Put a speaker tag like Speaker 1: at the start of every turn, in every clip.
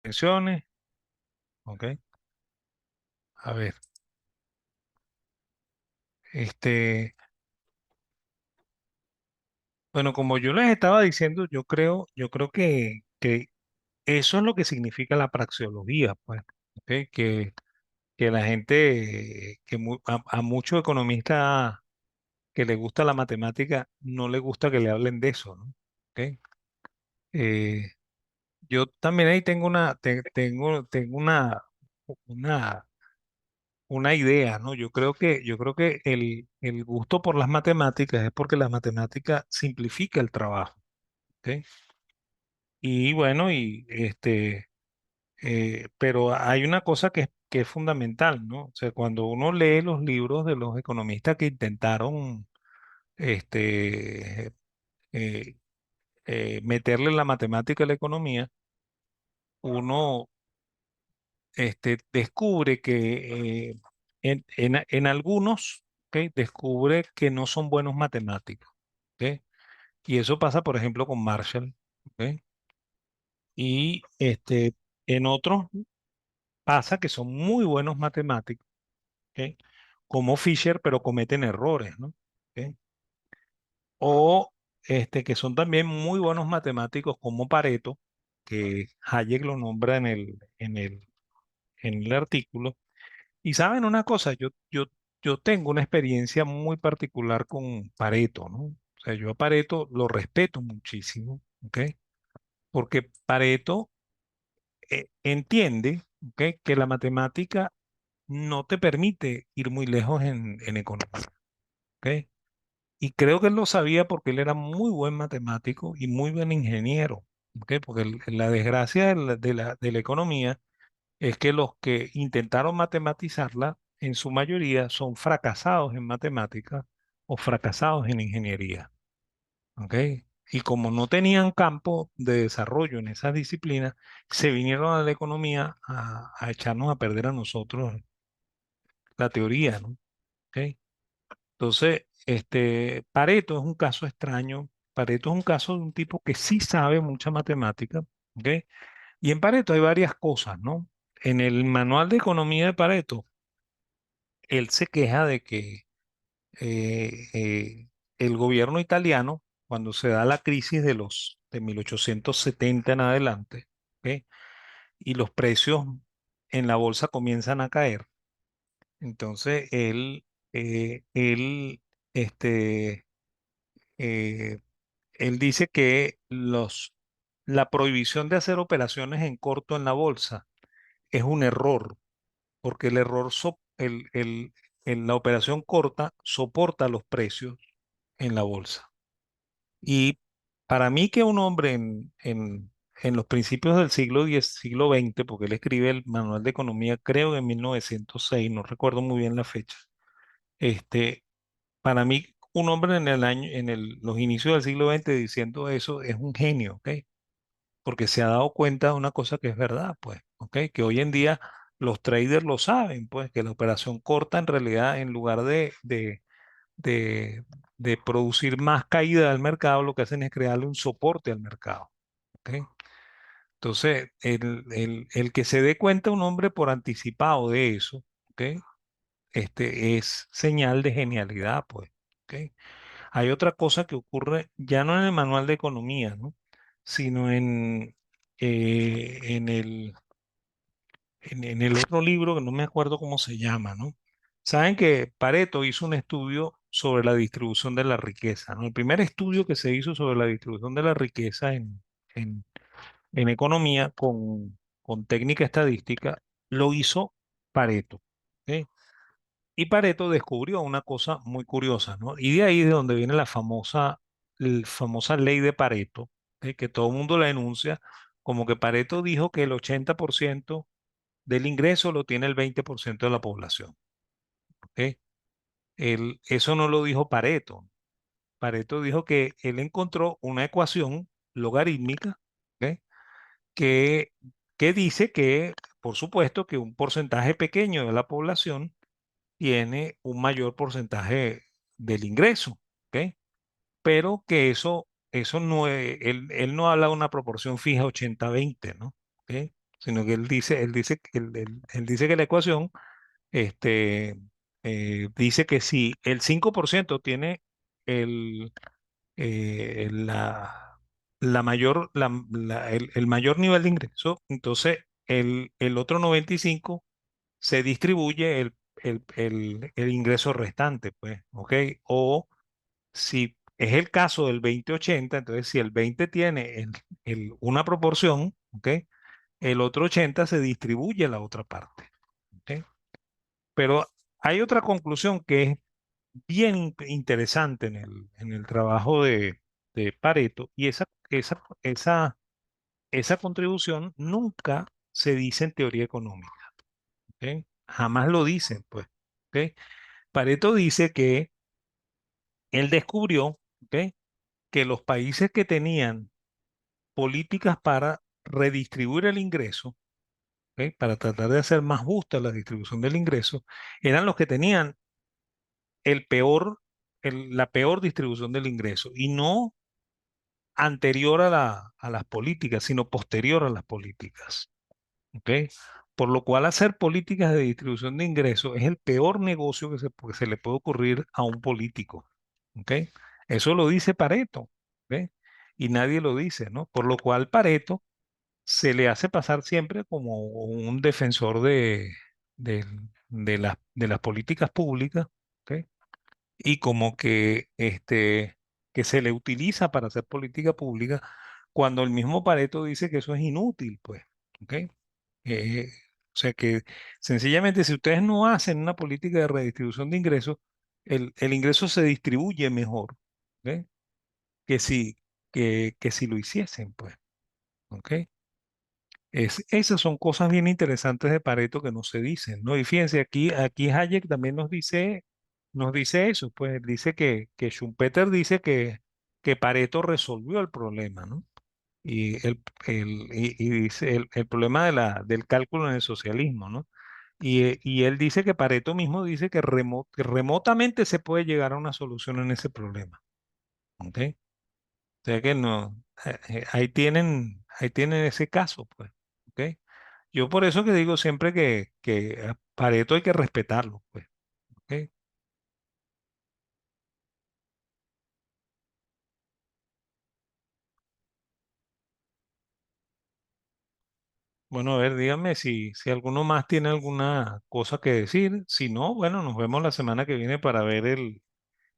Speaker 1: Menciones, ok. A ver, este, bueno, como yo les estaba diciendo, yo creo que eso es lo que significa la praxeología, pues, ok. Que la gente, a muchos economistas que les gusta la matemática, no les gusta que le hablen de eso, ¿no? Ok. Eh, yo también ahí tengo una, una idea, ¿no? Yo creo que el gusto por las matemáticas es porque la matemática simplifica el trabajo, ¿ok? Y bueno, pero hay una cosa que es fundamental, ¿no? O sea, cuando uno lee los libros de los economistas que intentaron, este, eh, meterle la matemática a la economía, uno, descubre que en algunos, ¿ok? Descubre que no son buenos matemáticos, ¿ok? Y eso pasa, por ejemplo, con Marshall, ¿ok? Y en otros pasa que son muy buenos matemáticos, ¿ok? Como Fisher, pero cometen errores, ¿no? ¿Ok? O que son también muy buenos matemáticos como Pareto, que Hayek lo nombra en el artículo. Y saben una cosa, yo tengo una experiencia muy particular con Pareto, ¿no? O sea, yo a Pareto lo respeto muchísimo, ¿ok? Porque Pareto entiende, ¿ok? Que la matemática no te permite ir muy lejos en economía, ¿ok? Y creo que él lo sabía porque él era muy buen matemático y muy buen ingeniero, ¿ok? Porque la desgracia de la economía es que los que intentaron matematizarla, en su mayoría, son fracasados en matemáticas o fracasados en ingeniería, ¿ok? Y como no tenían campo de desarrollo en esas disciplinas, se vinieron a la economía a echarnos a perder a nosotros la teoría, ¿no? ¿Ok? Entonces, Pareto es un caso extraño. Pareto es un caso de un tipo que sí sabe mucha matemática, ¿ok? Y en Pareto hay varias cosas, ¿no? En el manual de economía de Pareto, él se queja de que el gobierno italiano, cuando se da la crisis de 1870 en adelante, ¿ok? Y los precios en la bolsa comienzan a caer, entonces él, este, eh, él dice que la prohibición de hacer operaciones en corto en la bolsa es un error, porque el error, en la operación corta soporta los precios en la bolsa. Y para mí que un hombre en los principios del siglo XX, porque él escribe el Manual de Economía, creo que en 1906, no recuerdo muy bien la fecha, este, para mí un hombre los inicios del siglo XX diciendo eso es un genio, ¿ok? Porque se ha dado cuenta de una cosa que es verdad, pues, ¿ok? Que hoy en día los traders lo saben, pues, que la operación corta en realidad, en lugar de, de producir más caída del mercado, lo que hacen es crearle un soporte al mercado, ¿ok? Entonces, el que se dé cuenta un hombre por anticipado de eso, ¿ok? Es señal de genialidad, pues, ¿ok? Hay otra cosa que ocurre ya no en el manual de economía, ¿no? Sino en el otro libro que no me acuerdo cómo se llama, ¿no? Saben que Pareto hizo un estudio sobre la distribución de la riqueza, ¿no? El primer estudio que se hizo sobre la distribución de la riqueza en, en economía con técnica estadística lo hizo Pareto, ¿ok? Y Pareto descubrió una cosa muy curiosa, ¿no? Y de ahí es de donde viene la famosa ley de Pareto, que todo el mundo la denuncia, como que Pareto dijo que el 80% del ingreso lo tiene el 20% de la población, ¿ok? Eso no lo dijo Pareto. Pareto dijo que él encontró una ecuación logarítmica, ¿ok? que, que dice que, por supuesto, que un porcentaje pequeño de la población tiene un mayor porcentaje del ingreso, ¿ok? Pero que eso no es, él no habla de una proporción fija 80-20, ¿no? ¿Ok? sino que él dice que la ecuación este, dice que si el 5% tiene el, la, el mayor nivel de ingreso, entonces el otro 95 se distribuye el ingreso restante, pues, ¿ok? O si es el caso del 20-80, entonces si el 20 tiene una proporción, ¿ok? El otro 80 se distribuye a la otra parte, ¿ok? Pero hay otra conclusión que es bien interesante en el trabajo de Pareto y esa contribución nunca se dice en teoría económica, ¿ok? Jamás lo dicen, pues, ¿ok? Pareto dice que él descubrió, ¿ok? Que los países que tenían políticas para redistribuir el ingreso, ¿ok? Para tratar de hacer más justa la distribución del ingreso, eran los que tenían el peor, la peor distribución del ingreso y no anterior a las políticas, sino posterior a las políticas. ¿Ok? Por lo cual hacer políticas de distribución de ingresos es el peor negocio que se le puede ocurrir a un político. ¿Ok? Eso lo dice Pareto. ¿Ok? Y nadie lo dice, ¿no? Por lo cual Pareto se le hace pasar siempre como un defensor de, de las políticas públicas. ¿Ok? Y como que, que se le utiliza para hacer política pública cuando el mismo Pareto dice que eso es inútil, pues. ¿Ok? O sea que sencillamente si ustedes no hacen una política de redistribución de ingresos, el ingreso se distribuye mejor, ¿ok? Que si, que si lo hiciesen, pues. ¿Ok? Esas son cosas bien interesantes de Pareto que no se dicen, ¿no? Y fíjense, aquí Hayek también nos dice eso, pues él dice que Schumpeter dice que Pareto resolvió el problema, ¿no? Y dice el problema del cálculo en el socialismo, ¿no? Y él dice que Pareto mismo dice que remotamente se puede llegar a una solución en ese problema, ¿ok? O sea que no, ahí tienen ese caso, pues, ¿ok? Yo por eso que digo siempre que a Pareto hay que respetarlo, pues, ¿ok? Bueno, a ver, dígame si alguno más tiene alguna cosa que decir. Si no, bueno, nos vemos la semana que viene para ver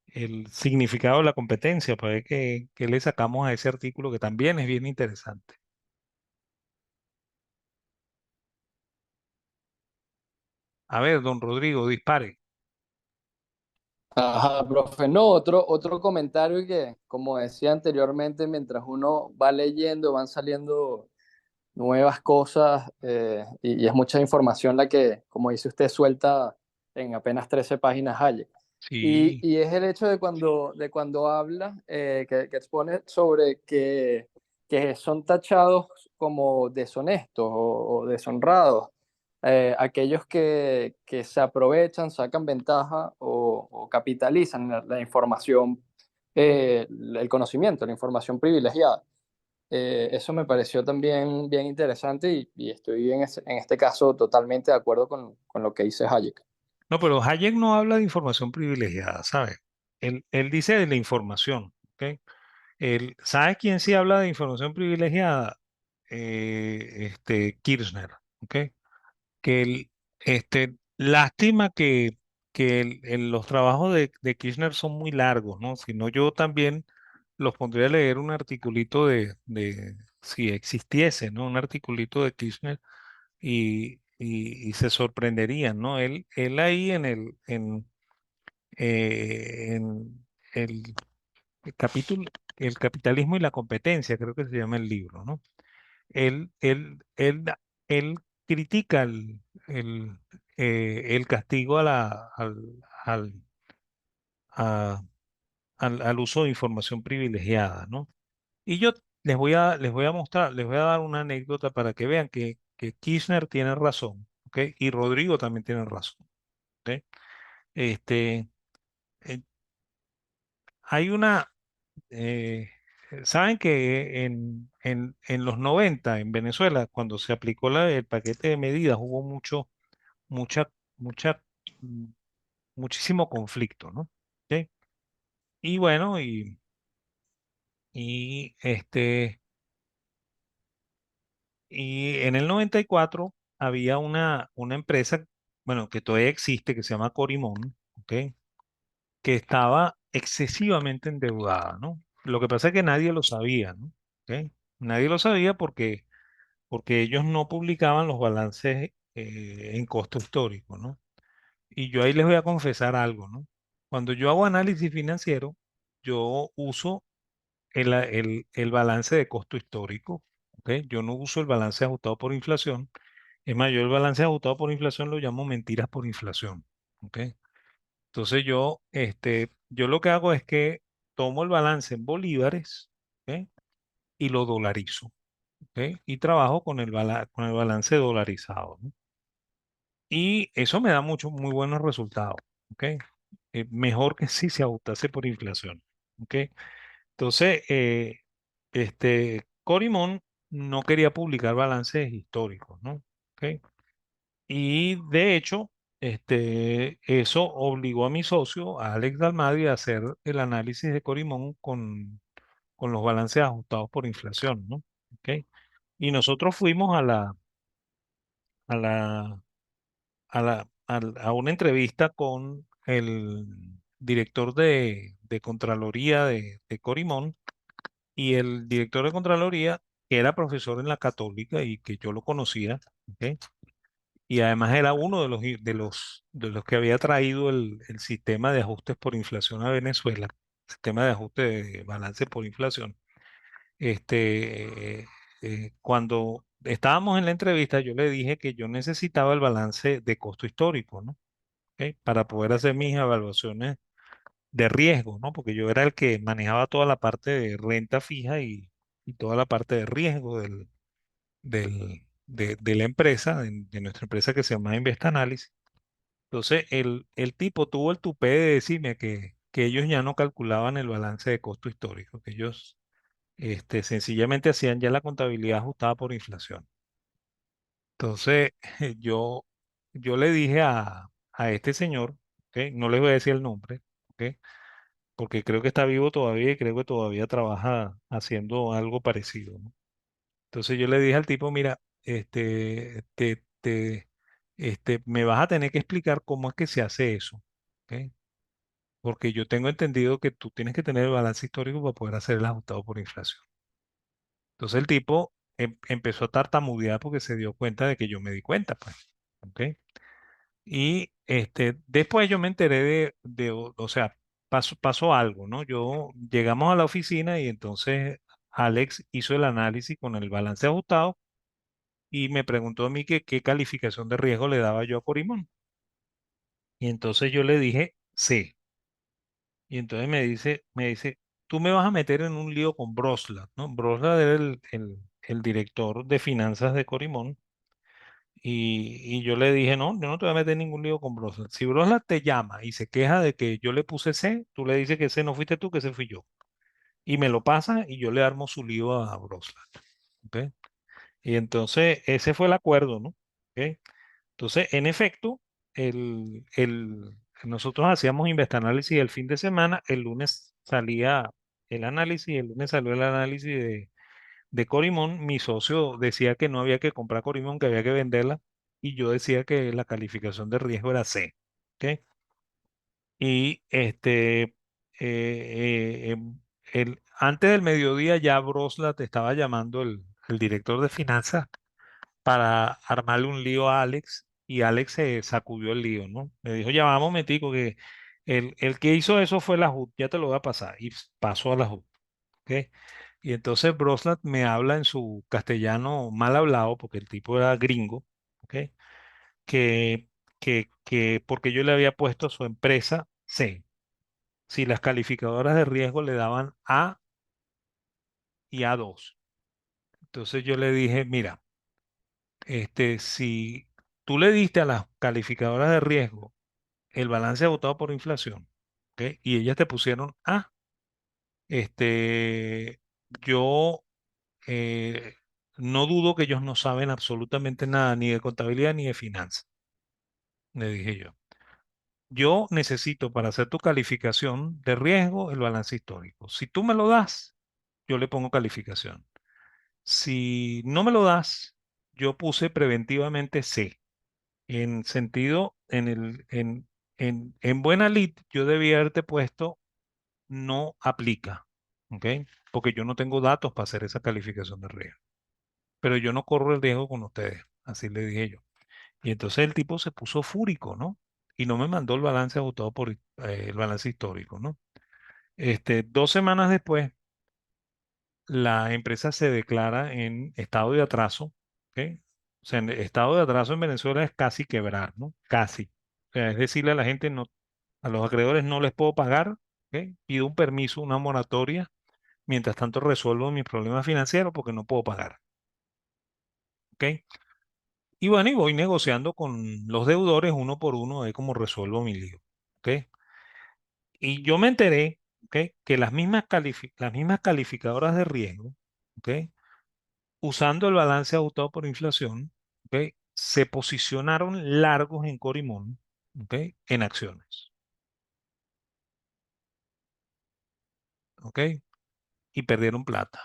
Speaker 1: el significado de la competencia, para ver qué le sacamos a ese artículo que también es bien interesante. A ver, don Rodrigo, dispare.
Speaker 2: Ajá, profe. No, otro comentario que, como decía anteriormente, mientras uno va leyendo, van saliendo nuevas cosas y es mucha información la que, como dice usted, suelta en apenas 13 páginas Hayek.
Speaker 1: Sí,
Speaker 2: Y es el hecho de cuando habla, que expone sobre que son tachados como deshonestos o deshonrados, aquellos que se aprovechan, sacan ventaja o capitalizan la información, el conocimiento, la información privilegiada. Eso me pareció también bien interesante y estoy en este caso totalmente de acuerdo con lo que dice Hayek.
Speaker 1: no, pero Hayek no habla de información privilegiada, ¿sabe? Él dice de la información, ¿ok? ¿Sabe quién sí habla de información privilegiada? Kirchner, ¿ok? Que lástima que los trabajos de Kirchner son muy largos, ¿no? Si no, yo también los pondría a leer un articulito si existiese, ¿no? Un articulito de Kirchner y se sorprenderían, ¿no? Él ahí en el capítulo, el capitalismo y la competencia, creo que se llama el libro, ¿no? Él, él, él, él critica el castigo al, a- al uso de información privilegiada, ¿no? Y yo les voy a mostrar, les voy a dar una anécdota para que vean que Kirchner tiene razón, ¿ok? Y Rodrigo también tiene razón, ¿ok? Este, eh, hay una, eh, saben que en los 90 en Venezuela, cuando se aplicó el paquete de medidas, hubo mucha, mucha, mm, muchísimo conflicto, ¿no? ¿Ok? Y bueno, y este, y en el 94 había una empresa, bueno, que todavía existe, que se llama Corimón, ¿ok? Que estaba excesivamente endeudada, ¿no? Lo que pasa es que nadie lo sabía, ¿no? ¿Ok? Nadie lo sabía porque ellos no publicaban los balances en costo histórico, ¿no? Y yo ahí les voy a confesar algo, ¿no? Cuando yo hago análisis financiero, yo uso el balance de costo histórico, ¿ok? Yo no uso el balance ajustado por inflación. Es más, yo el balance ajustado por inflación lo llamo mentiras por inflación, ¿ok? Entonces yo lo que hago es que tomo el balance en bolívares, ¿ok? Y lo dolarizo, ¿ok? Y trabajo con el balance dolarizado, ¿no? Y eso me da muy buenos resultados, ¿ok? Mejor que si se ajustase por inflación, ¿ok? Entonces, Corimón no quería publicar balances históricos, ¿no? ¿Ok? Y de hecho, eso obligó a mi socio, a Alex Dalmadi, a hacer el análisis de Corimón con los balances ajustados por inflación, ¿no? ¿Ok? Y nosotros fuimos a la, a una entrevista con el director de Contraloría de Corimón y el director de Contraloría, que era profesor en la Católica y que yo lo conocía, ¿ok? Y además era uno de los que había traído el sistema de ajustes por inflación a Venezuela, sistema de ajuste de balance por inflación. Cuando estábamos en la entrevista, yo le dije que yo necesitaba el balance de costo histórico, ¿no? ¿Ok? Para poder hacer mis evaluaciones de riesgo, ¿no? Porque yo era el que manejaba toda la parte de renta fija y toda la parte de riesgo de la empresa, de nuestra empresa que se llama Investanalysis. Entonces, el tipo tuvo el tupé de decirme que ellos ya no calculaban el balance de costo histórico, que ellos sencillamente hacían ya la contabilidad ajustada por inflación. Entonces, yo, yo le dije a este señor, ¿ok? No les voy a decir el nombre, ¿ok? Porque creo que está vivo todavía y creo que todavía trabaja haciendo algo parecido, ¿no? Entonces yo le dije al tipo, mira, me vas a tener que explicar cómo es que se hace eso, ¿ok? Porque yo tengo entendido que tú tienes que tener el balance histórico para poder hacer el ajustado por inflación. Entonces el tipo empezó a tartamudear porque se dio cuenta de que yo me di cuenta, pues, ¿ok? Y después yo me enteré o sea, pasó algo, ¿no? Llegamos a la oficina y entonces Alex hizo el análisis con el balance ajustado y me preguntó a mí que qué calificación de riesgo le daba yo a Corimón. Y entonces yo le dije, sí. Y entonces me dice, tú me vas a meter en un lío con Broslat, ¿no? Broslat era el director de finanzas de Corimón. Y yo le dije, no, yo no te voy a meter en ningún lío con Broslat. Si Broslat te llama y se queja de que yo le puse C, tú le dices que C no fuiste tú, que C fui yo. Y me lo pasa y yo le armo su lío a Broslat. ¿Ok? Y entonces ese fue el acuerdo, ¿no? ¿Ok? Entonces, en efecto, nosotros hacíamos Investanálisis el fin de semana, el lunes salía el análisis, el lunes salió el análisis de Corimón. Mi socio decía que no había que comprar Corimón, que había que venderla, y yo decía que la calificación de riesgo era C. ¿Ok? Y antes del mediodía ya Broslat estaba llamando el director de finanzas para armarle un lío a Alex y Alex se sacudió el lío, ¿no? Me dijo, ya vamos, metico, que el que hizo eso fue la HUD, ya te lo voy a pasar. Y pasó a la HUD, ¿ok? Y entonces Broslat me habla en su castellano mal hablado, porque el tipo era gringo, ¿ok? Que, que porque yo le había puesto a su empresa C, si las calificadoras de riesgo le daban A y A2. Entonces yo le dije, mira, si tú le diste a las calificadoras de riesgo el balance agotado por inflación, ¿ok? Y ellas te pusieron A, este, yo eh, no dudo que ellos no saben absolutamente nada ni de contabilidad ni de finanzas, le dije yo. Yo necesito para hacer tu calificación de riesgo el balance histórico. Si tú me lo das, yo le pongo calificación. Si no me lo das, yo puse preventivamente C. En sentido, en buena lid, yo debía haberte puesto no aplica, ¿ok? Porque yo no tengo datos para hacer esa calificación de riesgo. Pero yo no corro el riesgo con ustedes, así le dije yo. Y entonces el tipo se puso fúrico, ¿no? Y no me mandó el balance ajustado por el balance histórico, ¿no? 2 semanas después, la empresa se declara en estado de atraso, ¿ok? O sea, en estado de atraso en Venezuela es casi quebrar, ¿no? Casi. O sea, es decirle a la gente, no, a los acreedores no les puedo pagar, ¿ok? Pido un permiso, una moratoria, mientras tanto resuelvo mis problemas financieros porque no puedo pagar, ¿ok? Y bueno, y voy negociando con los deudores uno por uno de cómo resuelvo mi lío, ¿ok? Y yo me enteré, ¿ok? Que las mismas calificadoras de riesgo, ¿ok? Usando el balance ajustado por inflación, ¿ok? Se posicionaron largos en Corimón, ¿ok? En acciones, ¿ok? Y perdieron plata,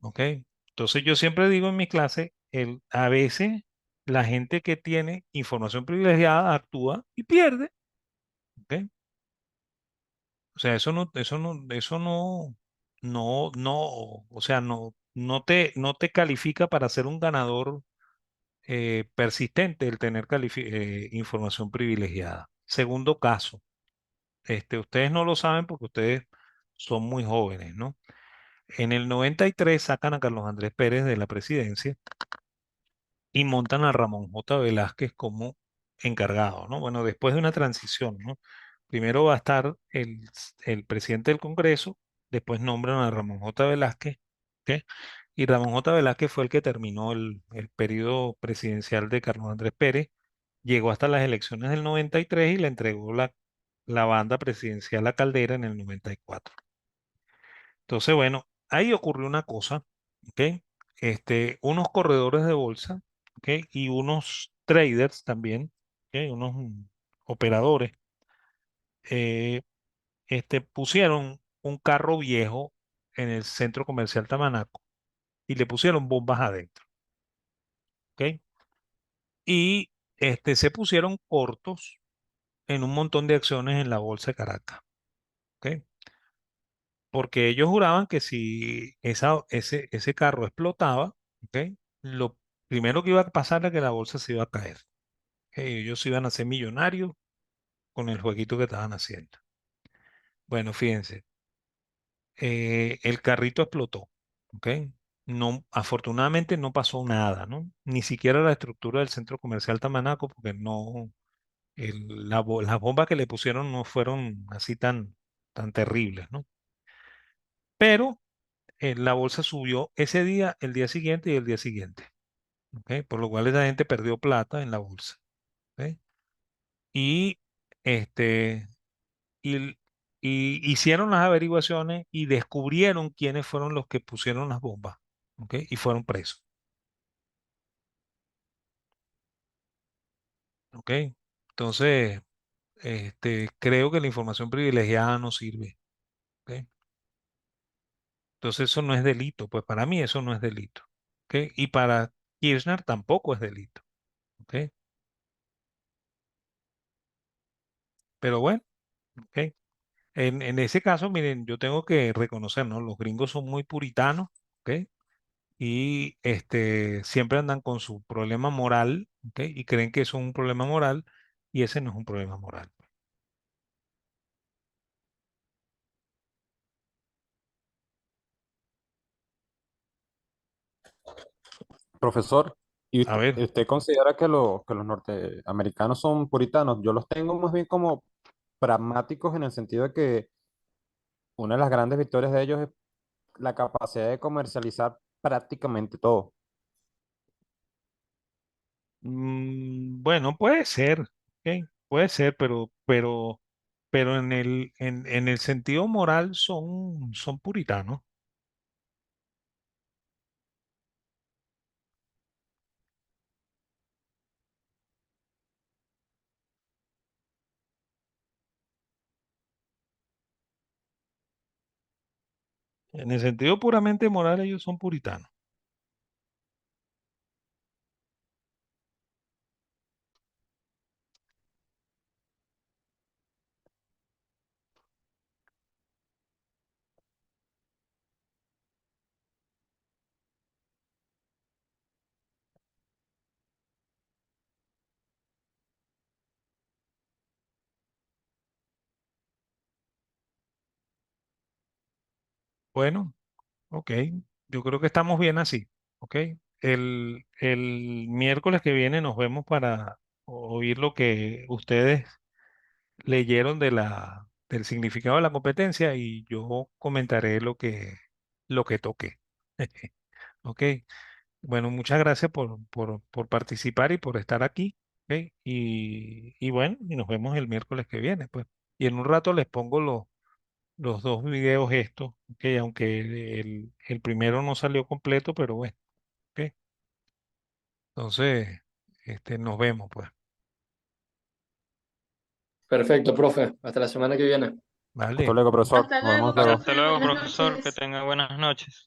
Speaker 1: ¿ok? Entonces yo siempre digo en mi clase, a veces la gente que tiene información privilegiada actúa y pierde, ¿ok? O sea, o sea, no te califica para ser un ganador persistente el tener información privilegiada. Segundo caso, ustedes no lo saben porque ustedes son muy jóvenes, ¿no? En el 93 sacan a Carlos Andrés Pérez de la presidencia y montan a Ramón J. Velázquez como encargado, ¿no? Bueno, después de una transición, ¿no? Primero va a estar el presidente del Congreso, después nombran a Ramón J. Velázquez, ¿ok? Y Ramón J. Velázquez fue el que terminó el periodo presidencial de Carlos Andrés Pérez, llegó hasta las elecciones del 93 y le entregó la banda presidencial a Caldera en el 94. Entonces, bueno, ahí ocurrió una cosa, ¿ok? Unos corredores de bolsa, ¿ok? Y unos traders también, ¿ok? Unos operadores, eh, pusieron un carro viejo en el centro comercial Tamanaco y le pusieron bombas adentro, ¿ok? Y se pusieron cortos en un montón de acciones en la bolsa de Caracas, ¿ok? Porque ellos juraban que si ese carro explotaba, ¿ok? Lo primero que iba a pasar era que la bolsa se iba a caer. ¿Ok? Ellos iban a ser millonarios con el jueguito que estaban haciendo. Bueno, fíjense, el carrito explotó, ¿ok? No, afortunadamente no pasó nada, ¿no? Ni siquiera la estructura del centro comercial Tamanaco, porque no, las bombas que le pusieron no fueron así tan terribles, ¿no? Pero la bolsa subió ese día, el día siguiente y el día siguiente, ¿ok? Por lo cual esa gente perdió plata en la bolsa, ¿ok? Y, este, y, y hicieron las averiguaciones y descubrieron quiénes fueron los que pusieron las bombas, ¿ok? Y fueron presos, ¿ok? Entonces, creo que la información privilegiada no sirve, ¿ok? Entonces eso no es delito, pues para mí eso no es delito, ¿ok? Y para Kirchner tampoco es delito, ¿ok? Pero bueno, ¿ok? En ese caso, miren, yo tengo que reconocer, ¿no? Los gringos son muy puritanos, ¿ok? Y siempre andan con su problema moral, ¿ok? Y creen que eso es un problema moral y ese no es un problema moral.
Speaker 3: Profesor, ¿y
Speaker 1: A
Speaker 3: usted,
Speaker 1: ver,
Speaker 3: usted considera que los norteamericanos son puritanos? Yo los tengo más bien como pragmáticos en el sentido de que una de las grandes victorias de ellos es la capacidad de comercializar prácticamente todo.
Speaker 1: bueno, puede ser, ¿ok? Puede ser, pero en el sentido moral son puritanos, En el sentido puramente moral, ellos son puritanos. Bueno, ok. Yo creo que estamos bien así. Ok. El miércoles que viene nos vemos para oír lo que ustedes leyeron del significado de la competencia y yo comentaré lo que toque. Ok. Bueno, muchas gracias por participar y por estar aquí. ¿Ok? Y bueno, y nos vemos el miércoles que viene, pues. Y en un rato les pongo los dos videos estos, ¿ok? Aunque el primero no salió completo, pero bueno, ¿ok? Entonces, nos vemos, pues.
Speaker 2: Perfecto, profe. Hasta la semana que viene.
Speaker 3: Hasta
Speaker 1: Vale.
Speaker 3: luego, profesor.
Speaker 4: Hasta
Speaker 3: Nos
Speaker 4: luego,
Speaker 3: vemos luego.
Speaker 4: profe.
Speaker 5: Hasta luego,
Speaker 4: Buenas
Speaker 5: profesor. Que
Speaker 4: noches.
Speaker 5: tenga buenas noches.